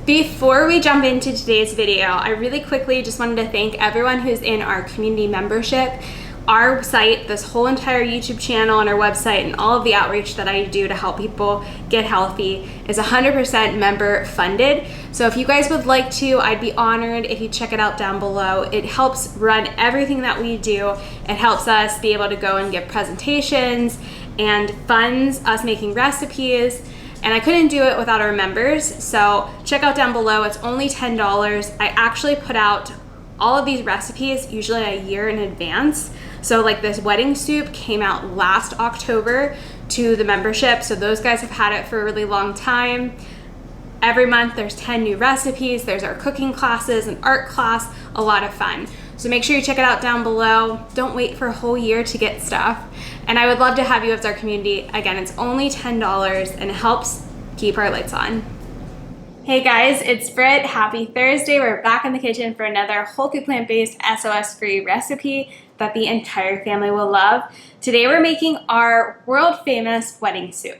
Before we jump into today's video, I really quickly just wanted to thank everyone who's in our community membership. Our site, this whole entire YouTube channel and our website and all of the outreach that I do to help people get healthy is 100% member funded. So if you guys would like to, I'd be honored if you check it out down below. It helps run everything that we do. It helps us be able to go and give presentations and funds us making recipes. And I couldn't do it without our members. So check out down below, it's only $10. I actually put out all of these recipes usually a year in advance. So like this wedding soup came out last October to the membership. So those guys have had it for a really long time. Every month there's 10 new recipes. There's our cooking classes, an art class, a lot of fun. So make sure you check it out down below. Don't wait for a whole year to get stuff. And I would love to have you as our community. Again, it's only $10 and it helps keep our lights on. Hey guys, it's Britt. Happy Thursday. We're back in the kitchen for another whole food plant-based SOS-free recipe that the entire family will love. Today we're making our world famous wedding soup.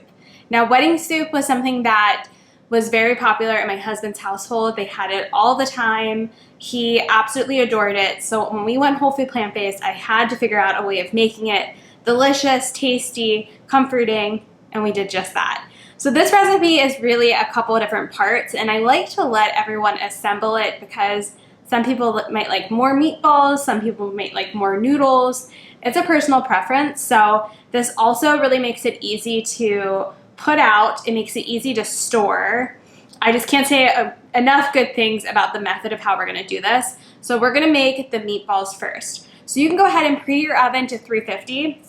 Now wedding soup was something that was very popular in my husband's household. They had it all the time. He absolutely adored it. So when we went whole food plant-based, I had to figure out a way of making it delicious, tasty, comforting, and we did just that. So this recipe is really a couple of different parts, and I like to let everyone assemble it because some people might like more meatballs, some people might like more noodles. It's a personal preference. So this also really makes it easy to put out. It makes it easy to store. I just can't say enough good things about the method of how we're gonna do this. So we're gonna make the meatballs first. So you can go ahead and preheat your oven to 350.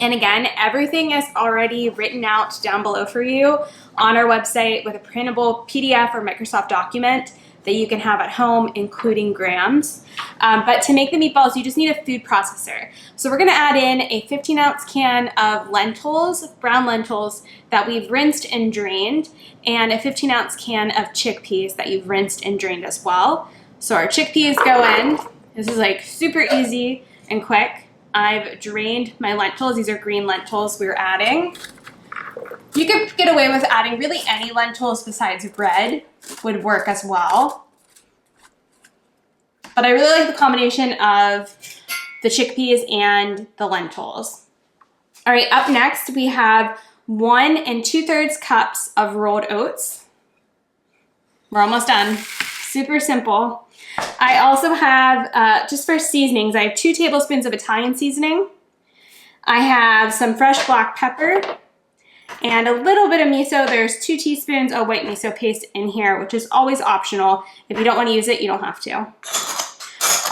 And again, everything is already written out down below for you on our website with a printable PDF or Microsoft document that you can have at home, including grams. But to make the meatballs, you just need a food processor. So we're gonna add in a 15-ounce can of lentils, brown lentils, that we've rinsed and drained, and a 15-ounce can of chickpeas that you've rinsed and drained as well. So our chickpeas go in. This is like super easy and quick. I've drained my lentils. These are green lentils we're adding. You could get away with adding really any lentils besides red would work as well. But I really like the combination of the chickpeas and the lentils. All right, up next we have 1 2/3 cups of rolled oats. We're almost done. Super simple. I also have, just for seasonings, I have 2 tablespoons of Italian seasoning. I have some fresh black pepper and a little bit of miso. There's 2 teaspoons of white miso paste in here, which is always optional. If you don't want to use it, you don't have to.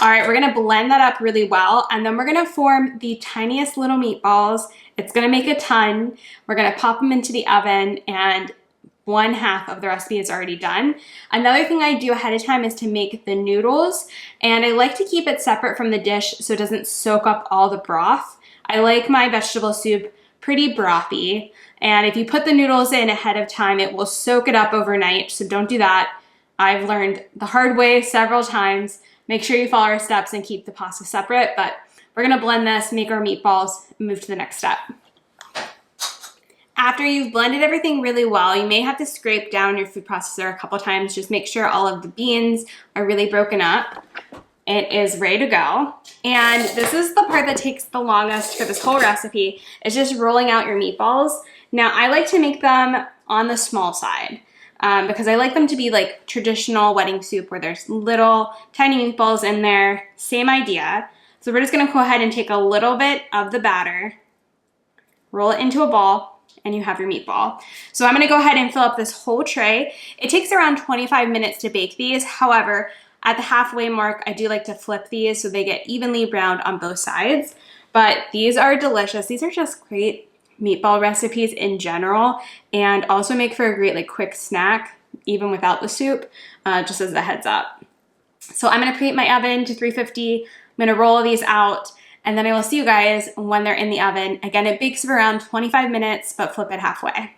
All right, we're gonna blend that up really well, and then we're gonna form the tiniest little meatballs. It's gonna make a ton. We're gonna pop them into the oven, and 1/2 of the recipe is already done. Another thing I do ahead of time is to make the noodles, and I like to keep it separate from the dish so it doesn't soak up all the broth. I like my vegetable soup pretty brothy, and if you put the noodles in ahead of time, it will soak it up overnight, so don't do that. I've learned the hard way several times. Make sure you follow our steps and keep the pasta separate, but we're gonna blend this, make our meatballs, and move to the next step. After you've blended everything really well, you may have to scrape down your food processor a couple times. Just make sure all of the beans are really broken up. It is ready to go. And this is the part that takes the longest for this whole recipe, is just rolling out your meatballs. Now, I like to make them on the small side because I like them to be like traditional wedding soup where there's little tiny meatballs in there. Same idea. So we're just gonna go ahead and take a little bit of the batter, roll it into a ball, and you have your meatball. So I'm gonna go ahead and fill up this whole tray. It takes around 25 minutes to bake these. However, at the halfway mark, I do like to flip these so they get evenly browned on both sides. But these are delicious. These are just great meatball recipes in general, and also make for a great like quick snack, even without the soup, just as a heads up. So I'm gonna preheat my oven to 350. I'm gonna roll these out, and then I will see you guys when they're in the oven. Again, it bakes for around 25 minutes, but flip it halfway.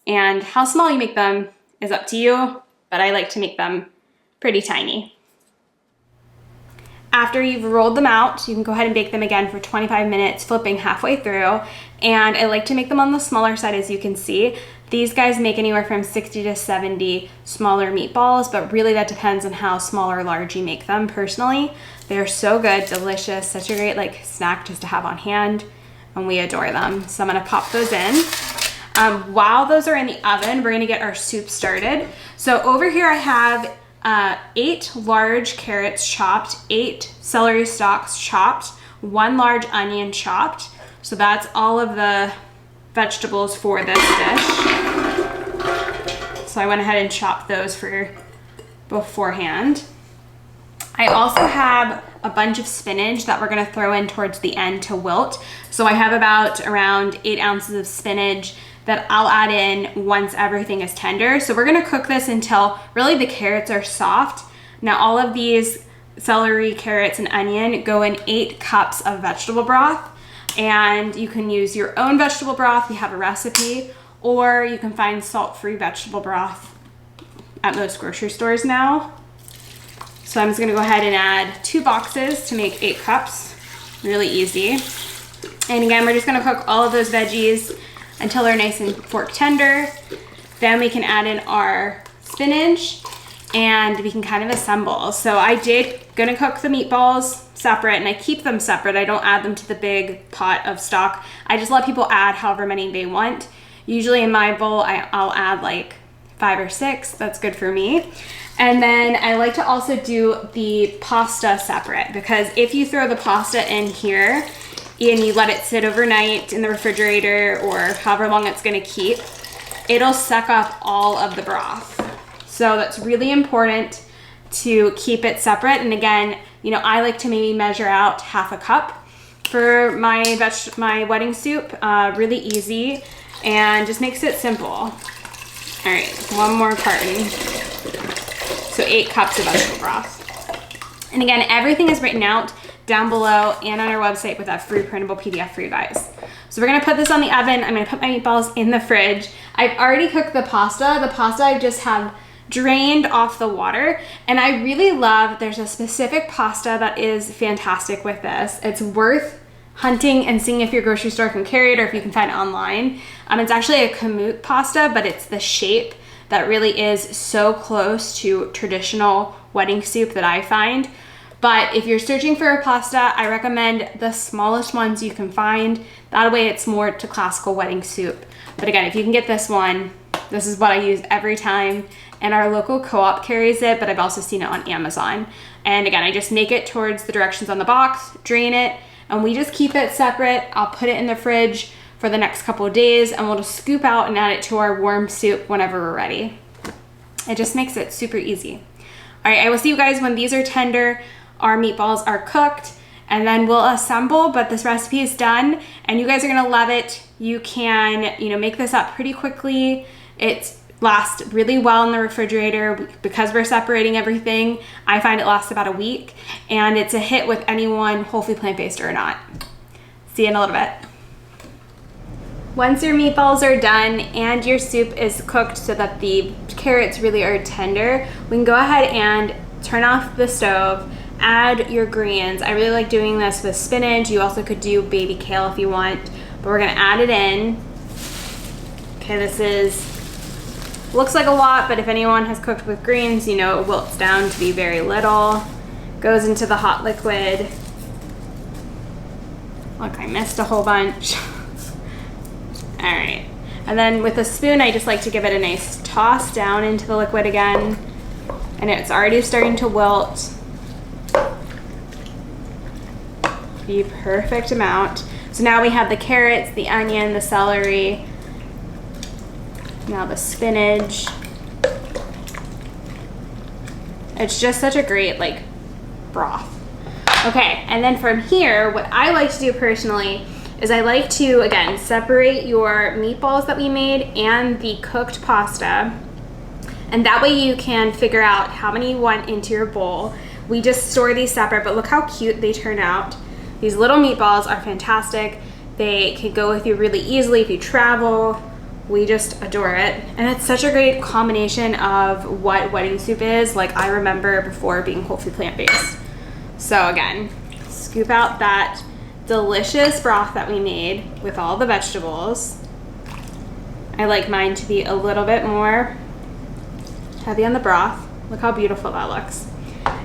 And how small you make them is up to you, but I like to make them pretty tiny. After you've rolled them out, you can go ahead and bake them again for 25 minutes, flipping halfway through. And I like to make them on the smaller side, as you can see. These guys make anywhere from 60 to 70 smaller meatballs, but really that depends on how small or large you make them. Personally, they're so good, delicious, such a great like snack just to have on hand, and we adore them. So I'm gonna pop those in. While those are in the oven, we're gonna get our soup started. So over here I have 8 large carrots chopped, 8 celery stalks chopped, 1 large onion chopped. So that's all of the vegetables for this dish. So I went ahead and chopped those for beforehand. I also have a bunch of spinach that we're gonna throw in towards the end to wilt. So I have about around 8 ounces of spinach that I'll add in once everything is tender. So we're gonna cook this until really the carrots are soft. Now all of these celery, carrots, and onion go in 8 cups of vegetable broth, and you can use your own vegetable broth. We have a recipe, or you can find salt-free vegetable broth at most grocery stores now. So I'm just gonna go ahead and add 2 boxes to make 8 cups, really easy. And again, we're just gonna cook all of those veggies until they're nice and fork tender. Then we can add in our spinach and we can kind of assemble. So I did gonna cook the meatballs separate, and I keep them separate. I don't add them to the big pot of stock. I just let people add however many they want. Usually in my bowl, I'll add like 5 or 6. That's good for me. And then I like to also do the pasta separate, because if you throw the pasta in here and you let it sit overnight in the refrigerator or however long it's gonna keep, it'll suck up all of the broth. So that's really important to keep it separate. And again, you know, I like to maybe measure out half a cup for my wedding soup. Really easy and just makes it simple. All right, 1 more carton. So 8 cups of vegetable broth. And again, everything is written out down below and on our website with that free printable PDF for you guys. So we're gonna put this on the oven. I'm gonna put my meatballs in the fridge. I've already cooked the pasta. The pasta I just have drained off the water, and I really love, there's a specific pasta that is fantastic with this. It's worth hunting and seeing if your grocery store can carry it or if you can find it online. It's actually a kamut pasta, but it's the shape that really is so close to traditional wedding soup that I find. But if you're searching for a pasta, I recommend the smallest ones you can find. That way it's more to classical wedding soup. But again, if you can get this one, this is what I use every time. And our local co-op carries it, but I've also seen it on Amazon. And again, I just make it towards the directions on the box, drain it, and we just keep it separate. I'll put it in the fridge for the next couple of days, and we'll just scoop out and add it to our warm soup whenever we're ready. It just makes it super easy. All right, I will see you guys when these are tender, our meatballs are cooked, and then we'll assemble. But this recipe is done and you guys are gonna love it. You can, you know, make this up pretty quickly. It lasts really well in the refrigerator because we're separating everything. I find it lasts about a week, and it's a hit with anyone whole food plant-based or not. See you in a little bit. Once your meatballs are done and your soup is cooked so that the carrots really are tender, we can go ahead and turn off the stove, add your greens. I really like doing this with spinach. You also could do baby kale if you want, but we're gonna add it in. Okay, this looks like a lot, but if anyone has cooked with greens, you know it wilts down to be very little. Goes into the hot liquid. Look, I missed a whole bunch. All right, and then with a spoon, I just like to give it a nice toss down into the liquid again. And it's already starting to wilt. The perfect amount. So now we have the carrots, the onion, the celery, now the spinach. It's just such a great like broth. Okay, and then from here, what I like to do personally is I like to, again, separate your meatballs that we made and the cooked pasta. And that way you can figure out how many you want into your bowl. We just store these separate, but look how cute they turn out. These little meatballs are fantastic. They can go with you really easily if you travel. We just adore it. And it's such a great combination of what wedding soup is. Like I remember before being whole food plant-based. So again, scoop out that delicious broth that we made with all the vegetables. I like mine to be a little bit more heavy on the broth. Look how beautiful that looks.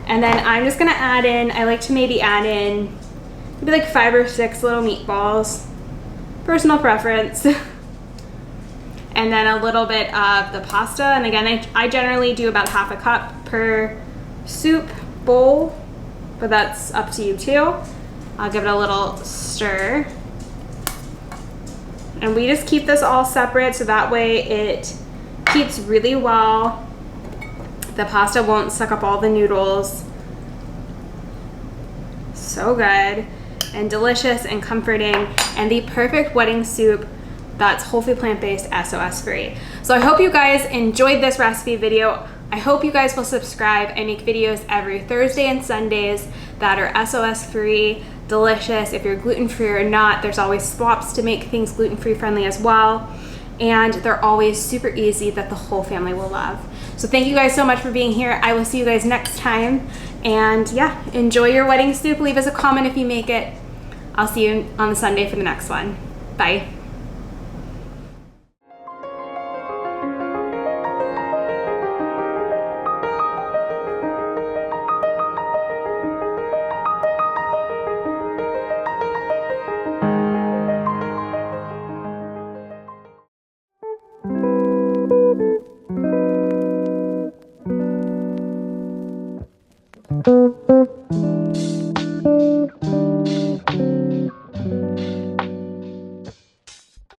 And then I'm just gonna add in, I like to maybe add in maybe like 5 or 6 little meatballs, personal preference. And then a little bit of the pasta. And again, I generally do about half a cup per soup bowl, but that's up to you too. I'll give it a little stir. And we just keep this all separate so that way it keeps really well. The pasta won't suck up all the noodles. So good and delicious and comforting, and the perfect wedding soup that's whole food plant-based, SOS free. So I hope you guys enjoyed this recipe video. I hope you guys will subscribe. I make videos every Thursday and Sundays that are SOS free, delicious. If you're gluten-free or not, there's always swaps to make things gluten-free friendly as well. And they're always super easy that the whole family will love. So thank you guys so much for being here. I will see you guys next time. And yeah, enjoy your wedding soup. Leave us a comment if you make it. I'll see you on the Sunday for the next one. Bye.